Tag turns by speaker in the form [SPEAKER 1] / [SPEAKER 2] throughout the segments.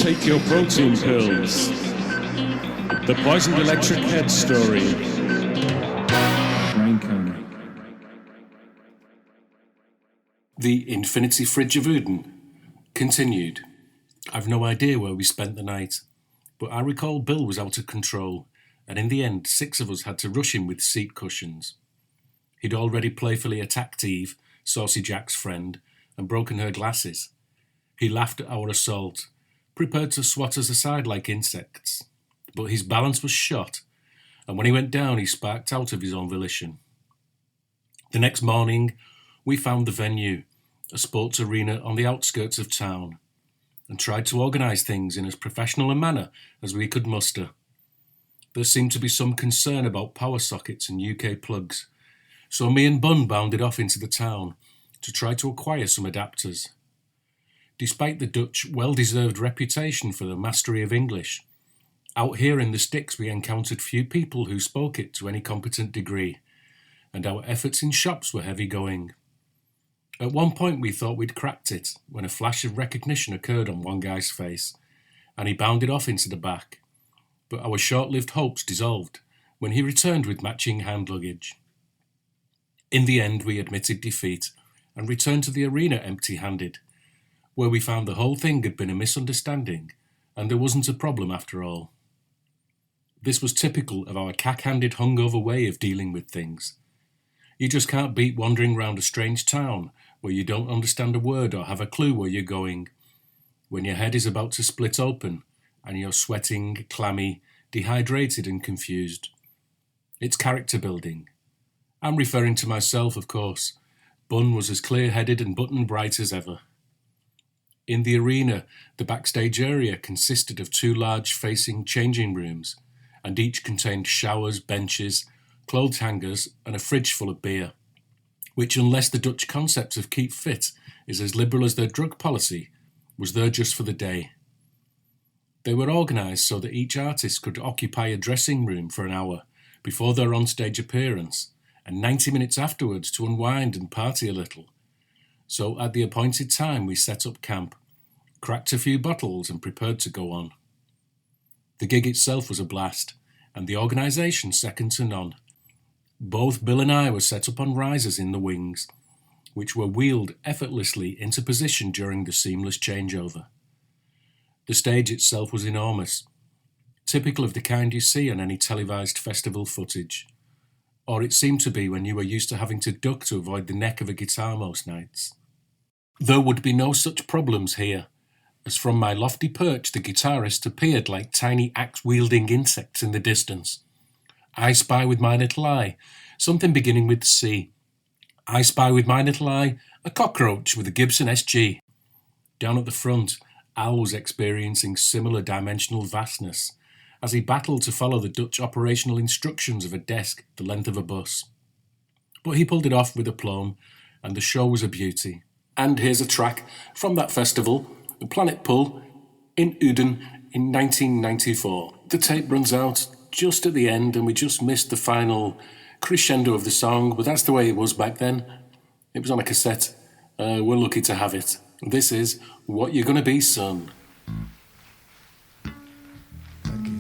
[SPEAKER 1] take your protein pills. The Poisoned Electrick Head story. Brian Carney.
[SPEAKER 2] The Infinity Fridge of Uden continued. I've no idea where we spent the night, but I recall Bill was out of control, and in the end 6 of us had to rush him with seat cushions. He'd already playfully attacked Eve, Saucy Jack's friend, and broken her glasses. He laughed at our assault, prepared to swat us aside like insects, but his balance was shot, and when he went down he sparked out of his own volition. The next morning we found the venue, a sports arena on the outskirts of town, and tried to organise things in as professional a manner as we could muster. There seemed to be some concern about power sockets and UK plugs, so me and Bun bounded off into the town to try to acquire some adapters. Despite the Dutch well-deserved reputation for their mastery of English, out here in the sticks we encountered few people who spoke it to any competent degree, and our efforts in shops were heavy going. At one point we thought we'd cracked it when a flash of recognition occurred on one guy's face, and he bounded off into the back, but our short-lived hopes dissolved when he returned with matching hand luggage. In the end we admitted defeat and returned to the arena empty-handed, where we found the whole thing had been a misunderstanding and there wasn't a problem after all. This was typical of our cack-handed hungover way of dealing with things. You just can't beat wandering round a strange town where you don't understand a word or have a clue where you're going, when your head is about to split open and you're sweating, clammy, dehydrated and confused. It's character building. I'm referring to myself, of course. Bun was as clear-headed and button-bright as ever. In the arena, the backstage area consisted of 2 large-facing changing rooms, and each contained showers, benches, clothes hangers, and a fridge full of beer, which, unless the Dutch concept of keep fit is as liberal as their drug policy, was there just for the day. They were organised so that each artist could occupy a dressing room for an hour before their on-stage appearance, and 90 minutes afterwards to unwind and party a little. So at the appointed time we set up camp, cracked a few bottles and prepared to go on. The gig itself was a blast, and the organisation second to none. Both Bill and I were set up on risers in the wings, which were wheeled effortlessly into position during the seamless changeover. The stage itself was enormous, typical of the kind you see on any televised festival footage, or it seemed to be when you were used to having to duck to avoid the neck of a guitar most nights. There would be no such problems here, as from my lofty perch the guitarists appeared like tiny axe-wielding insects in the distance. I spy with my little eye something beginning with C. I spy with my little eye a cockroach with a Gibson SG. Down at the front, Al was experiencing similar dimensional vastness as he battled to follow the Dutch operational instructions of a desk the length of a bus. But he pulled it off with aplomb, and the show was a beauty. And here's a track from that festival, the Planet Pull, in Uden in 1994. The tape runs out just at the end and we just missed the final crescendo of the song, but that's the way it was back then. It was on a cassette. We're lucky to have it. This is What You're Gonna Be, Son.
[SPEAKER 3] Thank you.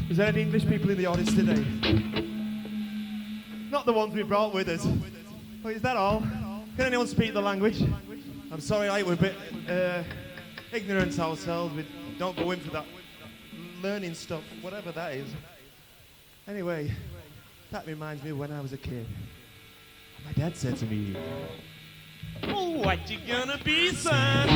[SPEAKER 3] Is there any English people in the audience today? Not the ones we brought with us. Oh, is that all? Can anyone speak the language? I'm sorry, we're a bit ignorant ourselves. We don't go in for that learning stuff, whatever that is. Anyway, that reminds me of when I was a kid. My dad said to me, "Oh, what you gonna be, son?"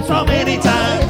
[SPEAKER 4] So many times.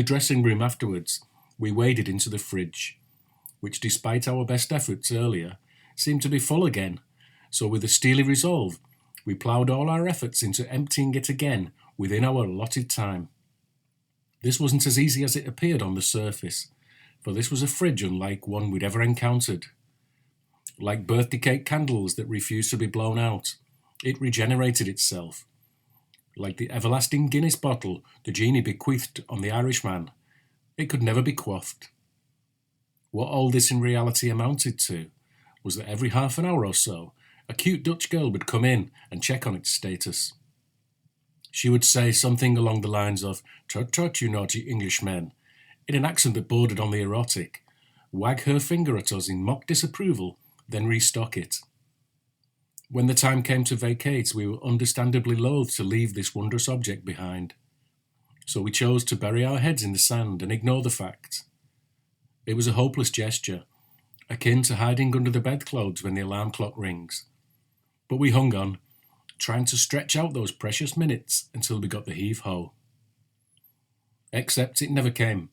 [SPEAKER 2] dressing room afterwards, we waded into the fridge, which despite our best efforts earlier, seemed to be full again, so with a steely resolve, we ploughed all our efforts into emptying it again within our allotted time. This wasn't as easy as it appeared on the surface, for this was a fridge unlike one we'd ever encountered. Like birthday cake candles that refused to be blown out, it regenerated itself. Like the everlasting Guinness bottle the genie bequeathed on the Irishman, it could never be quaffed. What all this in reality amounted to was that every half an hour or so, a cute Dutch girl would come in and check on its status. She would say something along the lines of, "Tut tut, you naughty Englishmen," in an accent that bordered on the erotic, wag her finger at us in mock disapproval, then restock it. When the time came to vacate, we were understandably loath to leave this wondrous object behind, so we chose to bury our heads in the sand and ignore the fact. It was a hopeless gesture, akin to hiding under the bedclothes when the alarm clock rings. But we hung on, trying to stretch out those precious minutes until we got the heave-ho. Except it never came.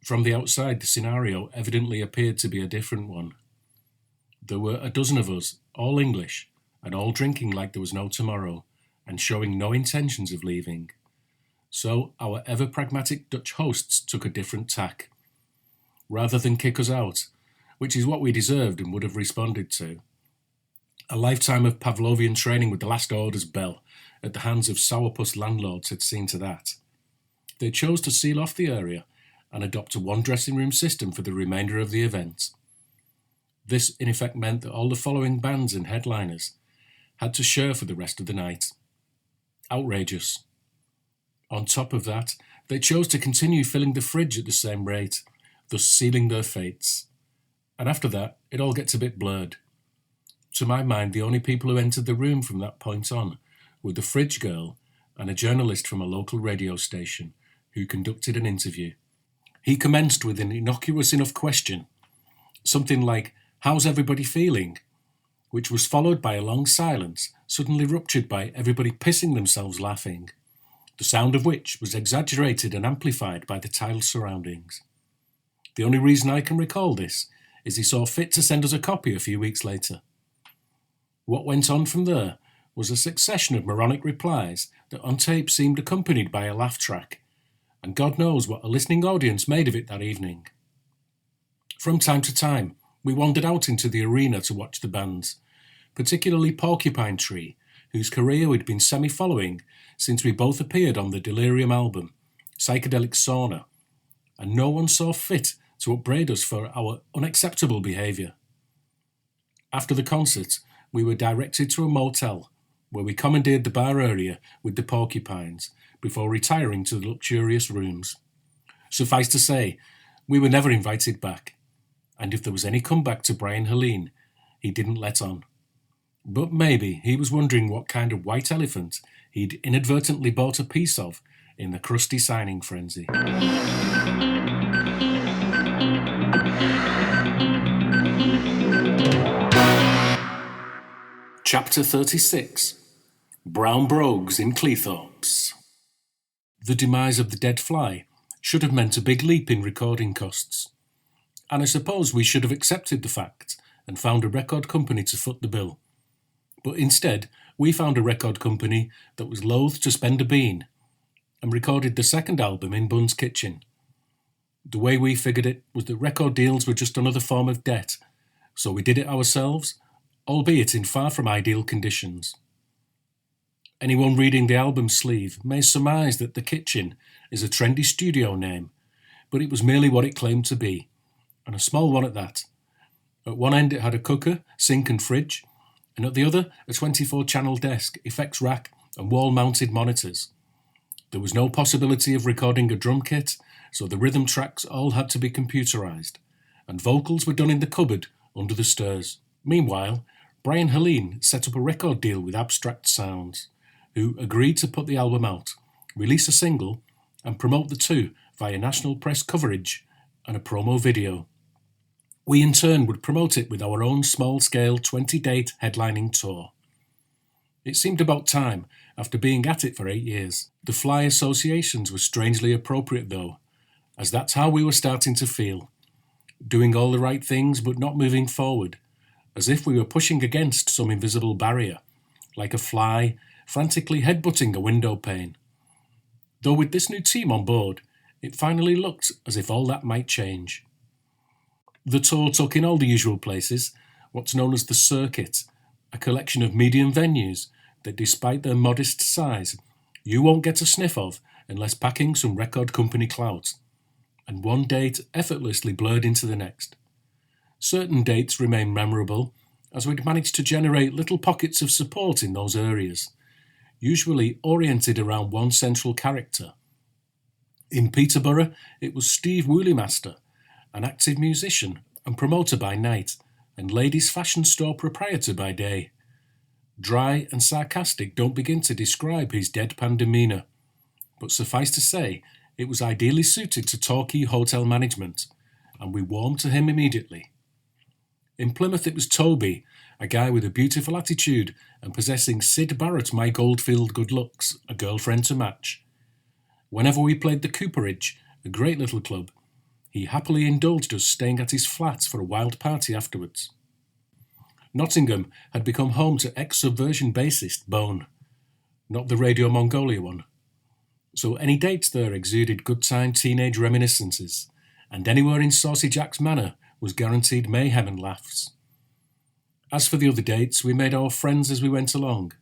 [SPEAKER 2] From the outside, the scenario evidently appeared to be a different one. There were a dozen of us, all English, and all drinking like there was no tomorrow, and showing no intentions of leaving. So our ever-pragmatic Dutch hosts took a different tack. Rather than kick us out, which is what we deserved and would have responded to, a lifetime of Pavlovian training with the last orders bell at the hands of sourpuss landlords had seen to that. They chose to seal off the area and adopt a one-dressing room system for the remainder of the event. This in effect meant that all the following bands and headliners had to share for the rest of the night. Outrageous. On top of that, they chose to continue filling the fridge at the same rate, thus sealing their fates. And after that, it all gets a bit blurred. To my mind, the only people who entered the room from that point on were the fridge girl and a journalist from a local radio station who conducted an interview. He commenced with an innocuous enough question, something like, "How's everybody feeling?" which was followed by a long silence, suddenly ruptured by everybody pissing themselves laughing, the sound of which was exaggerated and amplified by the tiled surroundings. The only reason I can recall this is he saw fit to send us a copy a few weeks later. What went on from there was a succession of moronic replies that on tape seemed accompanied by a laugh track, and God knows what a listening audience made of it that evening. From time to time, we wandered out into the arena to watch the bands, particularly Porcupine Tree, whose career we'd been semi-following since we both appeared on the Delirium album, Psychedelic Sauna, and no one saw fit to upbraid us for our unacceptable behaviour. After the concert, we were directed to a motel, where we commandeered the bar area with the porcupines before retiring to the luxurious rooms. Suffice to say, we were never invited back, and if there was any comeback to Brian Helene, he didn't let on. But maybe he was wondering what kind of white elephant he'd inadvertently bought a piece of in the crusty signing frenzy. Chapter 36. Brown Brogues in Cleethorpes. The demise of the dead fly should have meant a big leap in recording costs, and I suppose we should have accepted the fact and found a record company to foot the bill. But instead, we found a record company that was loath to spend a bean and recorded the second album in Bun's kitchen. The way we figured it was that record deals were just another form of debt, so we did it ourselves, albeit in far from ideal conditions. Anyone reading the album sleeve may surmise that The Kitchen is a trendy studio name, but it was merely what it claimed to be, and a small one at that. At one end it had a cooker, sink and fridge, and at the other a 24-channel desk, effects rack and wall-mounted monitors. There was no possibility of recording a drum kit, so the rhythm tracks all had to be computerised, and vocals were done in the cupboard under the stairs. Meanwhile, Brian Helene set up a record deal with Abstract Sounds, who agreed to put the album out, release a single, and promote the two via national press coverage and a promo video. We in turn would promote it with our own small-scale 20-date headlining tour. It seemed about time, after being at it for 8 years. The fly associations were strangely appropriate though, as that's how we were starting to feel. Doing all the right things but not moving forward, as if we were pushing against some invisible barrier, like a fly frantically headbutting a window pane. Though with this new team on board, it finally looked as if all that might change. The tour took in all the usual places, what's known as the circuit, a collection of medium venues that despite their modest size, you won't get a sniff of unless packing some record company clout. And one date effortlessly blurred into the next. Certain dates remain memorable, as we'd managed to generate little pockets of support in those areas, usually oriented around one central character. In Peterborough, it was Steve Wooleymaster, an active musician and promoter by night, and ladies' fashion store proprietor by day. Dry and sarcastic don't begin to describe his deadpan demeanour, but suffice to say, it was ideally suited to Torquay hotel management, and we warmed to him immediately. In Plymouth it was Toby, a guy with a beautiful attitude and possessing Syd Barrett Mike Oldfield good looks, a girlfriend to match. Whenever we played the Cooperage, a great little club, he happily indulged us staying at his flat for a wild party afterwards. Nottingham had become home to ex-Subversion bassist Bone, not the Radio Mongolia one. So any dates there exuded good time teenage reminiscences, and anywhere in Saucy Jack's manor was guaranteed mayhem and laughs. As for the other dates, we made our friends as we went along,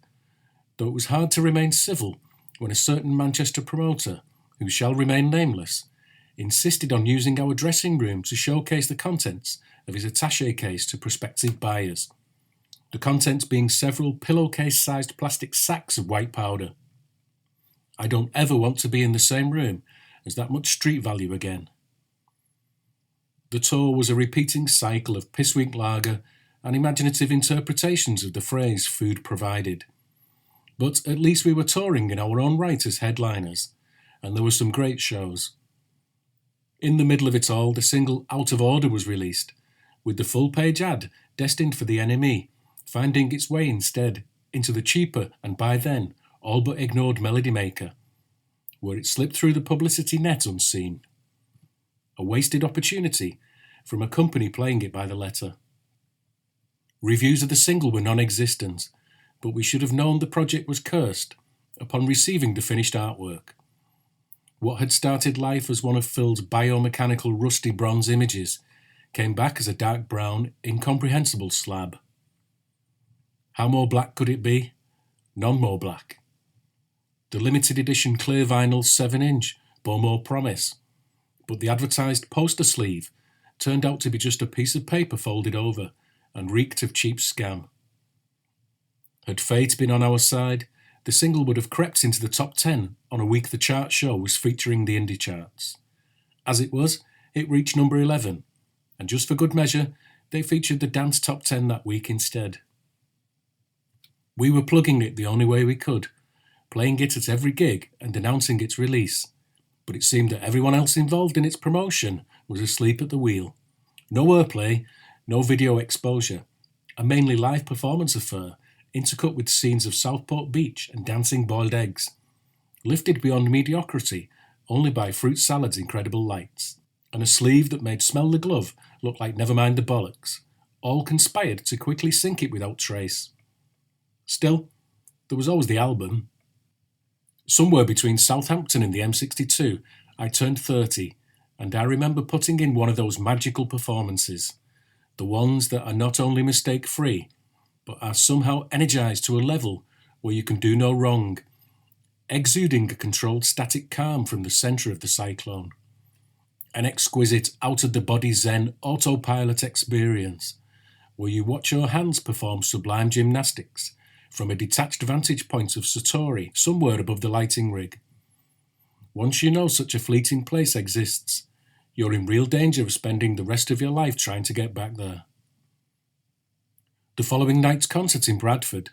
[SPEAKER 2] though it was hard to remain civil when a certain Manchester promoter, who shall remain nameless, insisted on using our dressing room to showcase the contents of his attaché case to prospective buyers, the contents being several pillowcase-sized plastic sacks of white powder. I don't ever want to be in the same room as that much street value again. The tour was a repeating cycle of pissweak lager and imaginative interpretations of the phrase food provided. But at least we were touring in our own right as headliners, and there were some great shows. In the middle of it all, the single Out of Order was released, with the full-page ad destined for the NME, finding its way instead into the cheaper and by then all but ignored Melody Maker, where it slipped through the publicity net unseen. A wasted opportunity from a company playing it by the letter. Reviews of the single were non-existent, but we should have known the project was cursed upon receiving the finished artwork. What had started life as one of Phil's biomechanical rusty bronze images came back as a dark brown, incomprehensible slab. How more black could it be? None more black. The limited edition clear vinyl 7-inch bore more promise, but the advertised poster sleeve turned out to be just a piece of paper folded over and reeked of cheap scam. Had fate been on our side, the single would have crept into the top 10 on a week the chart show was featuring the indie charts. As it was, it reached number 11, and just for good measure, they featured the dance top 10 that week instead. We were plugging it the only way we could, playing it at every gig and announcing its release, but it seemed that everyone else involved in its promotion was asleep at the wheel. No airplay, no video exposure, a mainly live performance affair, intercut with scenes of Southport Beach and dancing boiled eggs, lifted beyond mediocrity only by fruit salad's incredible lights, and a sleeve that made Smell the Glove look like Nevermind the Bollocks, all conspired to quickly sink it without trace. Still, there was always the album. Somewhere between Southampton and the M62, I turned 30, and I remember putting in one of those magical performances, the ones that are not only mistake-free, but are somehow energised to a level where you can do no wrong, exuding a controlled static calm from the centre of the cyclone. An exquisite out-of-the-body zen autopilot experience, where you watch your hands perform sublime gymnastics from a detached vantage point of Satori somewhere above the lighting rig. Once you know such a fleeting place exists, you're in real danger of spending the rest of your life trying to get back there. The following night's concert in Bradford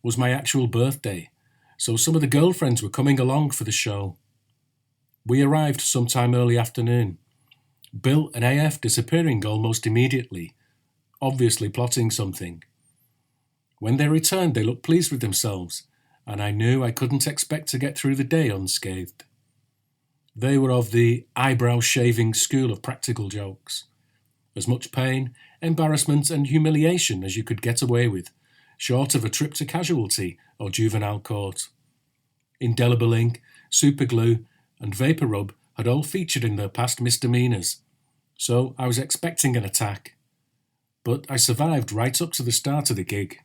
[SPEAKER 2] was my actual birthday, so some of the girlfriends were coming along for the show. We arrived sometime early afternoon, Bill and AF disappearing almost immediately, obviously plotting something. When they returned, they looked pleased with themselves, and I knew I couldn't expect to get through the day unscathed. They were of the eyebrow-shaving school of practical jokes. As much pain, embarrassment and humiliation as you could get away with, short of a trip to casualty or juvenile court. Indelible ink, superglue and vapour rub had all featured in their past misdemeanours, so I was expecting an attack. But I survived right up to the start of the gig.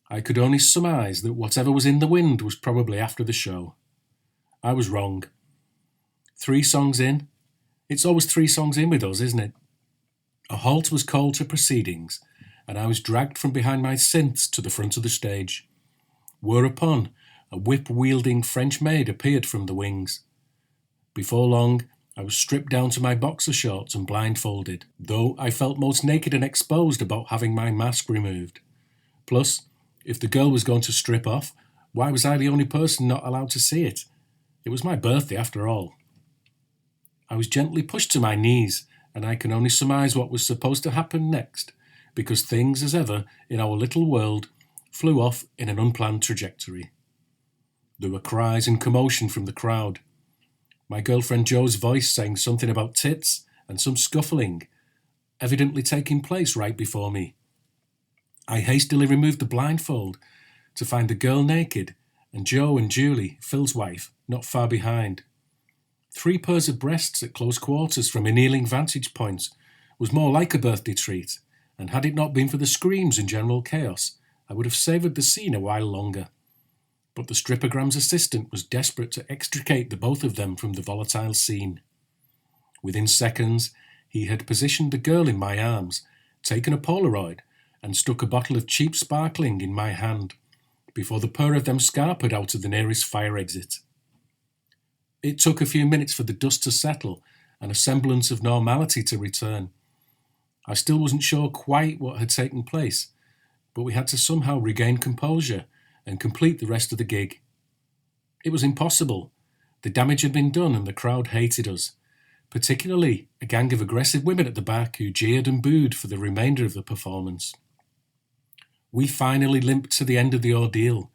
[SPEAKER 2] I could only surmise that whatever was in the wind was probably after the show. I was wrong. 3 songs in. It's always 3 songs in with us, isn't it? A halt was called to proceedings, and I was dragged from behind my synths to the front of the stage. Whereupon, a whip-wielding French maid appeared from the wings. Before long, I was stripped down to my boxer shorts and blindfolded, though I felt most naked and exposed about having my mask removed. Plus, if the girl was going to strip off, why was I the only person not allowed to see it? It was my birthday after all. I was gently pushed to my knees, and I can only surmise what was supposed to happen next, because things, as ever, in our little world, flew off in an unplanned trajectory. There were cries and commotion from the crowd. My girlfriend Joe's voice saying something about tits and some scuffling, evidently taking place right before me. I hastily removed the blindfold to find the girl naked and Joe and Julie, Phil's wife, not far behind. 3 pairs of breasts at close quarters from a kneeling vantage point was more like a birthday treat, and had it not been for the screams and general chaos, I would have savoured the scene a while longer. But the stripogram's assistant was desperate to extricate the both of them from the volatile scene. Within seconds, he had positioned the girl in my arms, taken a Polaroid, and stuck a bottle of cheap sparkling in my hand, before the pair of them scarpered out of the nearest fire exit. It took a few minutes for the dust to settle and a semblance of normality to return. I still wasn't sure quite what had taken place, but we had to somehow regain composure and complete the rest of the gig. It was impossible. The damage had been done and the crowd hated us, particularly a gang of aggressive women at the back who jeered and booed for the remainder of the performance. We finally limped to the end of the ordeal,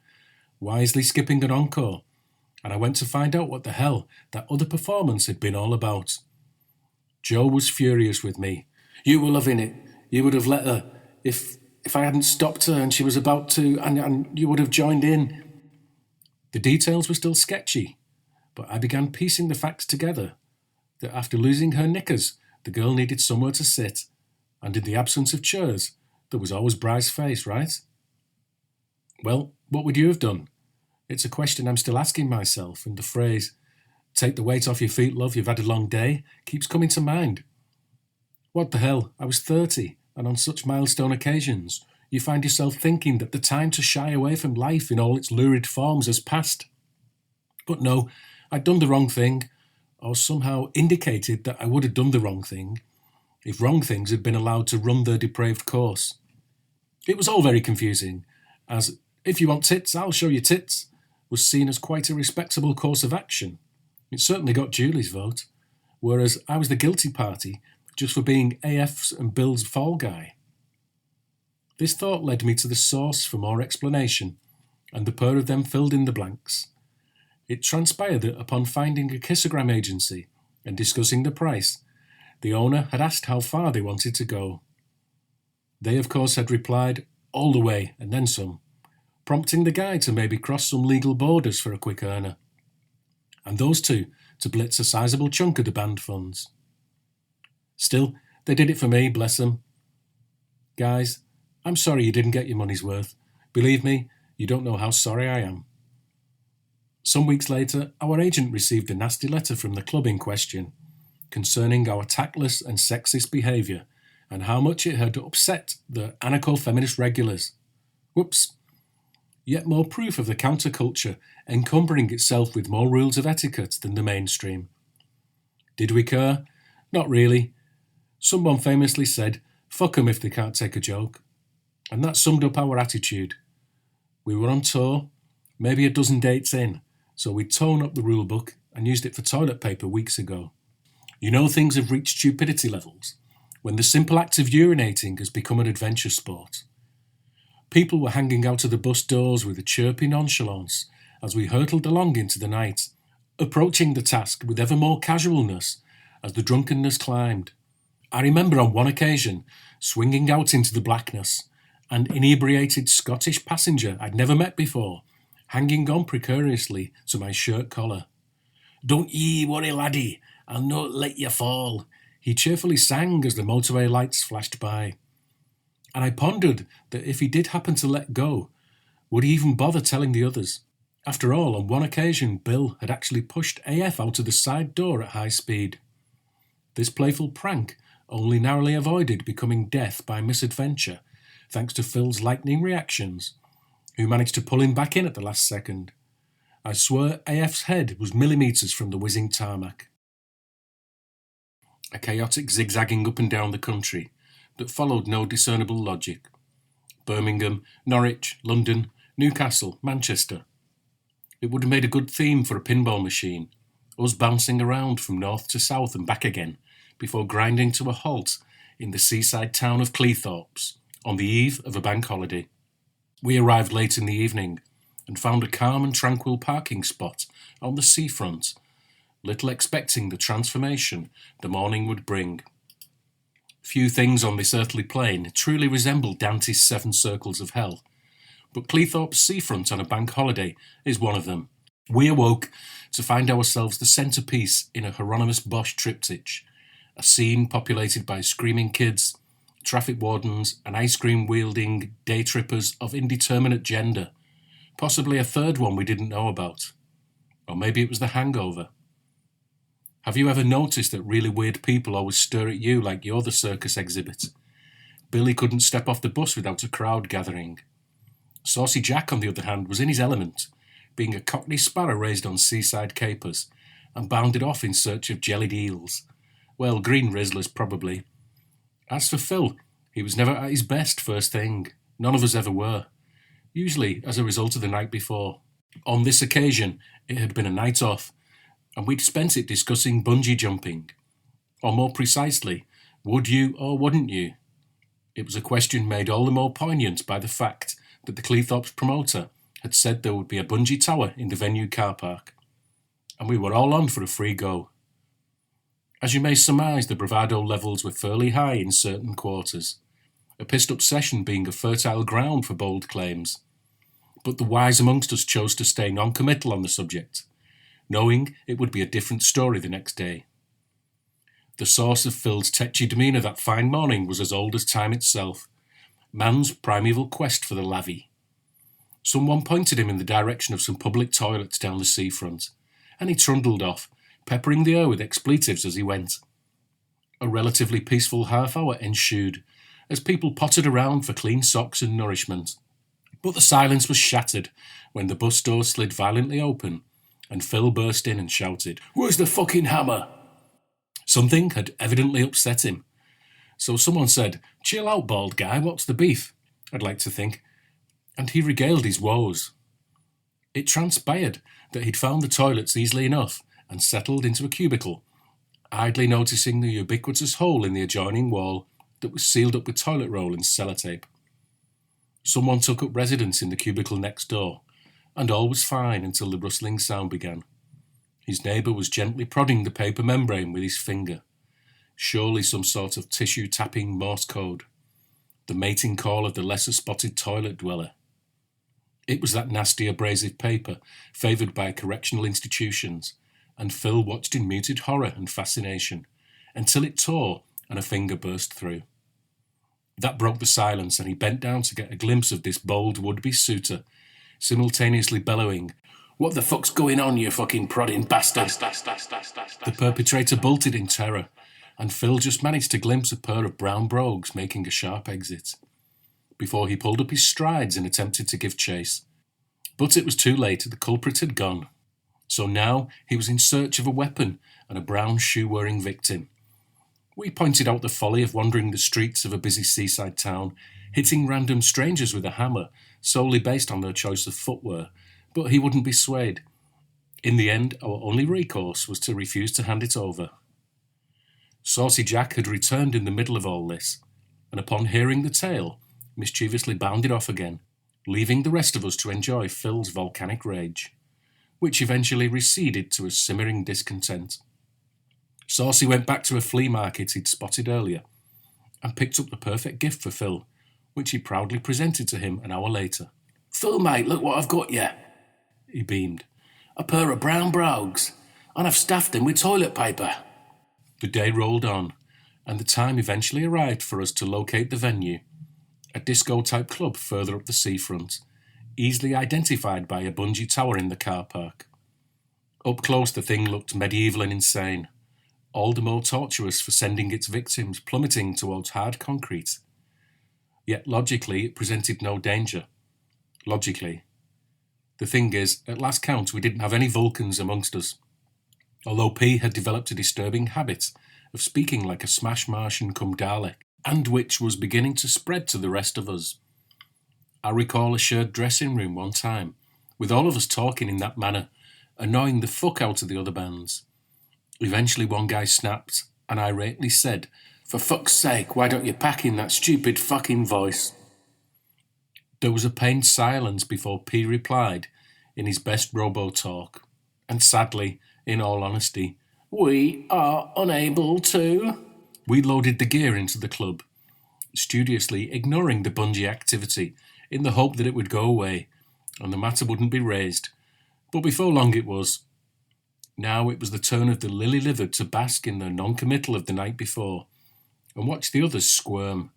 [SPEAKER 2] wisely skipping an encore, and I went to find out what the hell that other performance had been all about. Joe was furious with me. "You were loving it. You would have let her. If I hadn't stopped her and she was about to, and you would have joined in." The details were still sketchy, but I began piecing the facts together, that after losing her knickers, the girl needed somewhere to sit, and in the absence of chairs, there was always Bry's face, right? Well, what would you have done? It's a question I'm still asking myself, and the phrase, "take the weight off your feet, love, you've had a long day," keeps coming to mind. What the hell, I was 30, and on such milestone occasions, you find yourself thinking that the time to shy away from life in all its lurid forms has passed. But no, I'd done the wrong thing, or somehow indicated that I would have done the wrong thing, if wrong things had been allowed to run their depraved course. It was all very confusing, as "if you want tits, I'll show you tits" was seen as quite a respectable course of action. It certainly got Julie's vote, whereas I was the guilty party just for being AF's and Bill's fall guy. This thought led me to the source for more explanation, and the pair of them filled in the blanks. It transpired that upon finding a kissogram agency and discussing the price, the owner had asked how far they wanted to go. They, of course, had replied, "all the way, and then some," prompting the guy to maybe cross some legal borders for a quick earner, and those two to blitz a sizable chunk of the band funds. Still, they did it for me, bless them. Guys, I'm sorry you didn't get your money's worth. Believe me, you don't know how sorry I am. Some weeks later, our agent received a nasty letter from the club in question, concerning our tactless and sexist behaviour, and how much it had upset the anarcho-feminist regulars. Whoops. Yet more proof of the counterculture encumbering itself with more rules of etiquette than the mainstream. Did we care? Not really. Someone famously said, "fuck 'em if they can't take a joke." And that summed up our attitude. We were on tour, maybe a dozen dates in, so we'd torn up the rule book and used it for toilet paper weeks ago. You know things have reached stupidity levels, when the simple act of urinating has become an adventure sport. People were hanging out of the bus doors with a chirpy nonchalance as we hurtled along into the night, approaching the task with ever more casualness as the drunkenness climbed. I remember on one occasion swinging out into the blackness, an inebriated Scottish passenger I'd never met before, hanging on precariously to my shirt collar. "Don't ye worry, laddie, I'll not let you fall," he cheerfully sang as the motorway lights flashed by. And I pondered that if he did happen to let go, would he even bother telling the others? After all, on one occasion, Bill had actually pushed AF out of the side door at high speed. This playful prank only narrowly avoided becoming death by misadventure, thanks to Phil's lightning reactions, who managed to pull him back in at the last second. I swear AF's head was millimetres from the whizzing tarmac. A chaotic zigzagging up and down the country that followed no discernible logic. Birmingham, Norwich, London, Newcastle, Manchester. It would have made a good theme for a pinball machine, us bouncing around from north to south and back again, before grinding to a halt in the seaside town of Cleethorpes, on the eve of a bank holiday. We arrived late in the evening, and found a calm and tranquil parking spot on the seafront, little expecting the transformation the morning would bring. Few things on this earthly plane truly resemble Dante's Seven Circles of Hell, but Cleethorpes seafront on a bank holiday is one of them. We awoke to find ourselves the centrepiece in a Hieronymus Bosch triptych, a scene populated by screaming kids, traffic wardens and ice cream wielding day trippers of indeterminate gender, possibly a third one we didn't know about. Or maybe it was the hangover. Have you ever noticed that really weird people always stare at you like you're the circus exhibit? Billy couldn't step off the bus without a crowd gathering. Saucy Jack, on the other hand, was in his element, being a cockney sparrow raised on seaside capers, and bounded off in search of jellied eels. Well, green rizzlers probably. As for Phil, he was never at his best first thing. None of us ever were. Usually as a result of the night before. On this occasion, it had been a night off, and we'd spent it discussing bungee jumping. Or more precisely, would you or wouldn't you? It was a question made all the more poignant by the fact that the Cleethorpes promoter had said there would be a bungee tower in the venue car park, and we were all on for a free go. As you may surmise, the bravado levels were fairly high in certain quarters, a pissed-up session being a fertile ground for bold claims. But the wise amongst us chose to stay non-committal on the subject, knowing it would be a different story the next day. The source of Phil's tetchy demeanour that fine morning was as old as time itself, man's primeval quest for the lavvy. Someone pointed him in the direction of some public toilets down the seafront, and he trundled off, peppering the air with expletives as he went. A relatively peaceful half-hour ensued, as people pottered around for clean socks and nourishment. But the silence was shattered when the bus door slid violently open, and Phil burst in and shouted, "Where's the fucking hammer?" Something had evidently upset him. So someone said, "Chill out, bald guy, what's the beef?" I'd like to think. And he regaled his woes. It transpired that he'd found the toilets easily enough and settled into a cubicle, idly noticing the ubiquitous hole in the adjoining wall that was sealed up with toilet roll and sellotape. Someone took up residence in the cubicle next door, and all was fine until the rustling sound began. His neighbour was gently prodding the paper membrane with his finger. Surely some sort of tissue-tapping Morse code. The mating call of the lesser-spotted toilet dweller. It was that nasty abrasive paper favoured by correctional institutions, and Phil watched in muted horror and fascination, until it tore and a finger burst through. That broke the silence, and he bent down to get a glimpse of this bold would-be suitor, simultaneously bellowing, "What the fuck's going on, you fucking prodding bastard?" The perpetrator bolted in terror, and Phil just managed to glimpse a pair of brown brogues making a sharp exit, before he pulled up his strides and attempted to give chase. But it was too late, the culprit had gone. So now he was in search of a weapon and a brown shoe-wearing victim. We pointed out the folly of wandering the streets of a busy seaside town, hitting random strangers with a hammer, solely based on their choice of footwear, but he wouldn't be swayed. In the end, our only recourse was to refuse to hand it over. Saucy Jack had returned in the middle of all this, and upon hearing the tale, mischievously bounded off again, leaving the rest of us to enjoy Phil's volcanic rage, which eventually receded to a simmering discontent. Saucy went back to a flea market he'd spotted earlier and picked up the perfect gift for Phil, which he proudly presented to him an hour later. "Phil, mate, look what I've got you," he beamed. "A pair of brown brogues, and I've stuffed them with toilet paper." The day rolled on, and the time eventually arrived for us to locate the venue, a disco-type club further up the seafront, easily identified by a bungee tower in the car park. Up close the thing looked medieval and insane, all the more tortuous for sending its victims plummeting towards hard concrete. Yet logically it presented no danger. Logically. The thing is, at last count we didn't have any Vulcans amongst us, although P had developed a disturbing habit of speaking like a smash Martian cum Dalek, and which was beginning to spread to the rest of us. I recall a shared dressing room one time, with all of us talking in that manner, annoying the fuck out of the other bands. Eventually one guy snapped, and irately said, "For fuck's sake, why don't you pack in that stupid fucking voice?" There was a pained silence before P replied, in his best robo-talk, and sadly, in all honesty, "We are unable to." We loaded the gear into the club, studiously ignoring the bungee activity in the hope that it would go away and the matter wouldn't be raised, but before long it was. Now it was the turn of the lily-livered to bask in the non-committal of the night before and watch the others squirm.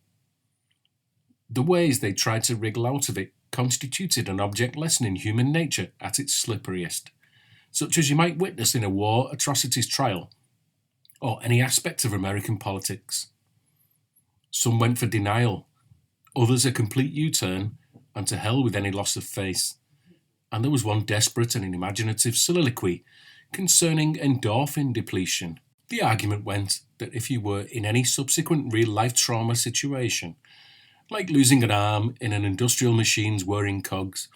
[SPEAKER 2] The ways they tried to wriggle out of it constituted an object lesson in human nature at its slipperiest, such as you might witness in a war atrocities trial or any aspect of American politics. Some went for denial, others a complete U-turn, and to hell with any loss of face. And there was one desperate and imaginative soliloquy concerning endorphin depletion. The argument went that if you were in any subsequent real-life trauma situation, like losing an arm in an industrial machine's whirring cogs,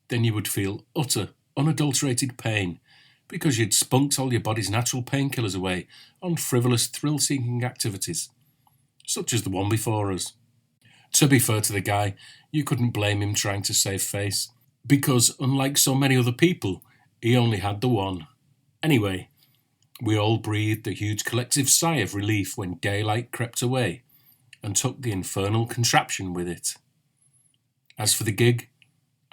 [SPEAKER 2] then you would feel utter, unadulterated pain because you'd spunked all your body's natural painkillers away on frivolous, thrill-seeking activities, such as the one before us. To be fair to the guy, you couldn't blame him trying to save face, because unlike so many other people, he only had the one. Anyway, we all breathed a huge collective sigh of relief when daylight crept away and took the infernal contraption with it. As for the gig,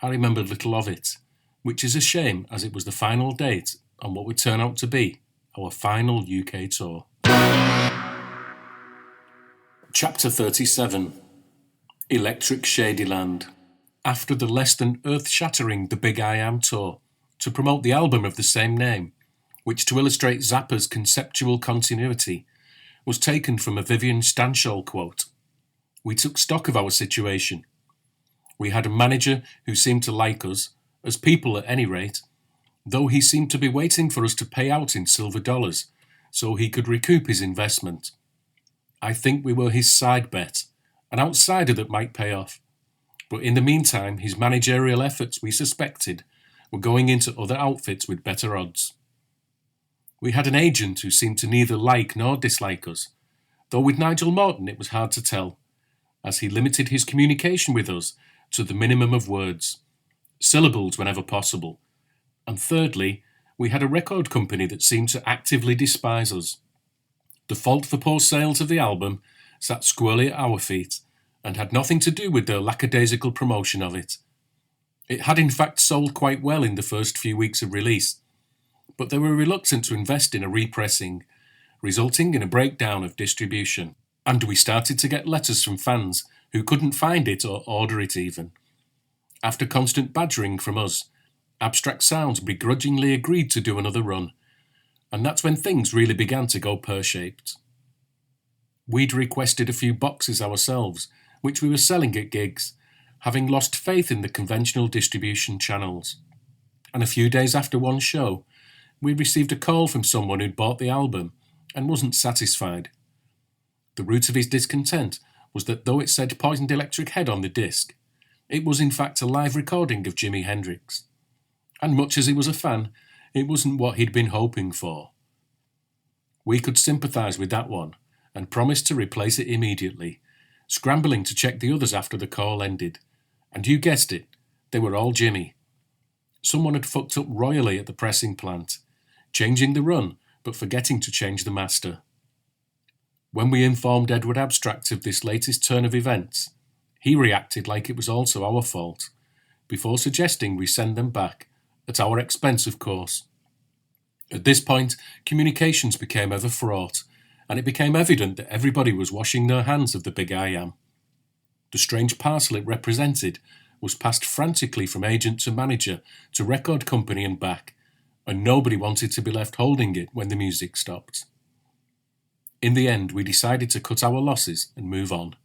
[SPEAKER 2] I remembered little of it, which is a shame as it was the final date on what would turn out to be our final UK tour. Chapter 37. Electric Shadyland. After the less than earth-shattering The Big I Am tour, to promote the album of the same name, which to illustrate Zappa's conceptual continuity was taken from a Vivian Stanshall quote, we took stock of our situation. We had a manager who seemed to like us, as people at any rate, though he seemed to be waiting for us to pay out in silver dollars so he could recoup his investment. I think we were his side bet, an outsider that might pay off. But in the meantime, his managerial efforts, we suspected, were going into other outfits with better odds. We had an agent who seemed to neither like nor dislike us, though with Nigel Morton it was hard to tell, as he limited his communication with us to the minimum of words, syllables whenever possible. And thirdly, we had a record company that seemed to actively despise us. The fault for poor sales of the album sat squarely at our feet, and had nothing to do with their lackadaisical promotion of it. It had in fact sold quite well in the first few weeks of release, but they were reluctant to invest in a repressing, resulting in a breakdown of distribution, and we started to get letters from fans who couldn't find it or order it even. After constant badgering from us, Abstract Sounds begrudgingly agreed to do another run, and that's when things really began to go pear-shaped. We'd requested a few boxes ourselves, which we were selling at gigs, having lost faith in the conventional distribution channels. And a few days after one show, we received a call from someone who'd bought the album and wasn't satisfied. The root of his discontent was that though it said Poisoned Electrick Head on the disc, it was in fact a live recording of Jimi Hendrix. And much as he was a fan, it wasn't what he'd been hoping for. We could sympathise with that one and promised to replace it immediately, scrambling to check the others after the call ended. And you guessed it, they were all Jimmy. Someone had fucked up royally at the pressing plant, changing the run but forgetting to change the master. When we informed Edward Abstract of this latest turn of events, he reacted like it was also our fault, before suggesting we send them back, at our expense of course. At this point, communications became ever fraught, and it became evident that everybody was washing their hands of the big I Am. The strange parcel it represented was passed frantically from agent to manager to record company and back, and nobody wanted to be left holding it when the music stopped. In the end, we decided to cut our losses and move on.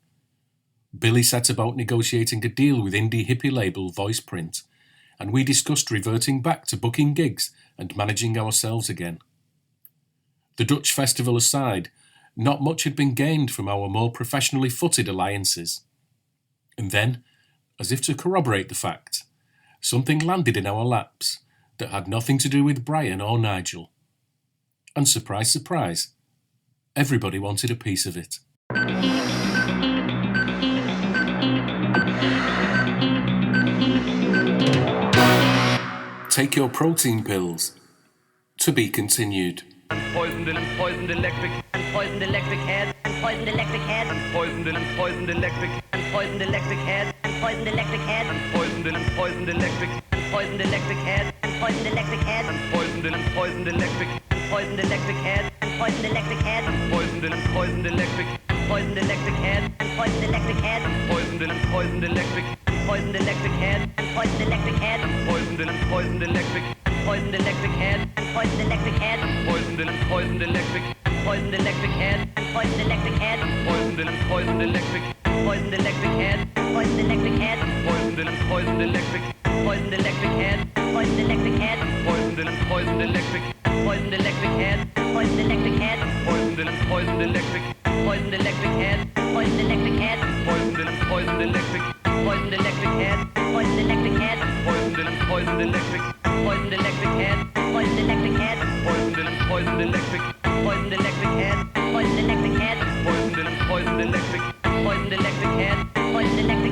[SPEAKER 2] Billy set about negotiating a deal with indie hippie label Voice Print, and we discussed reverting back to booking gigs and managing ourselves again. The Dutch festival aside, not much had been gained from our more professionally footed alliances. And then, as if to corroborate the fact, something landed in our laps that had nothing to do with Brian or Nigel. And surprise, surprise, everybody wanted a piece of it. Take your protein pills. To be continued.
[SPEAKER 4] Poisoned electric head. Poisoned electric head. Poisoned electric. Poisoned electric head. Poisoned electric head. Poisoned electric. Poisoned electric head. Poisoned electric head. Poisoned electric. Poisoned electric head. Poisoned electric head. Poisoned electric. Poisoned electric head. Poisoned electric head. Poisoned electric. Poisoned electric head. Poisoned electric head. Poisoned electric. Poisoned electric head. Poisoned electric head. Poisoned electric. Poisoned electric head. Poisoned electric head. Poisoned electric. Poisoned electric head. Poisoned electric head. Poisoned electric. Poisoned electric head. Poisoned electric head. Poisoned electric. Poisoned electric head. Poisoned electric head. Poisoned electric. Poisoned electric head. Poisoned electric head. Poisoned electric. Poisoned electric head. Poisoned electric head. Poisoned electric. Poisoned electric head. Poisoned electric head. Poisoned electric. Poisoned electric head. Poisoned electric head. Poisoned electric. Poisoned electric head. Poisoned electric